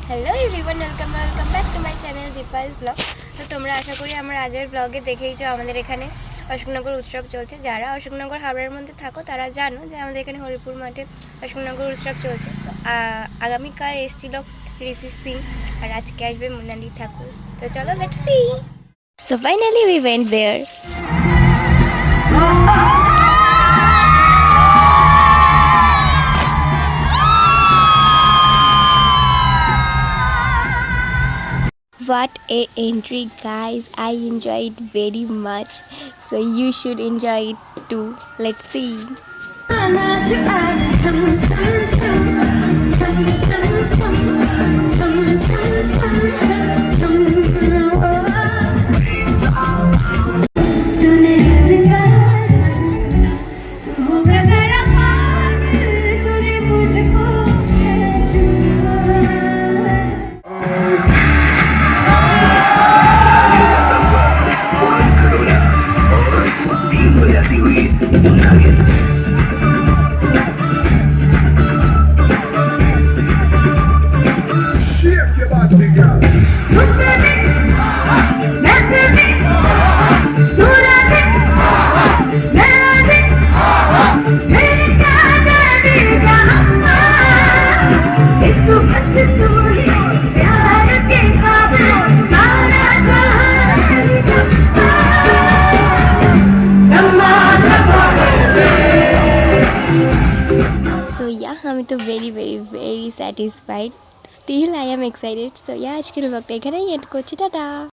Hello everyone, welcome back to my channel Deepa's blog. তো তোমরা আশা করি আমার আগের ব্লগে দেখেইছো আমাদের এখানে অশোকনগর উৎসব চলছে। যারা অশোকনগর হাবড়ার মধ্যে থাকো তারা জানো যে আমাদের এখানে হরিপুর মাঠে অশোকনগর উৎসব চলছে। তো আগামীকাল এসেছিল ঋষি সিং আর আজকে আসবে মোনালি ঠাকুর। তো চলো let's see. So finally we went there. What a entry, guys. I enjoyed very much, so you should enjoy it too. Let's see. So yeah, I'm to very satisfied. Still I am excited. So yeah, আজকের ব্লগটা এখানেই and করছি। Tata.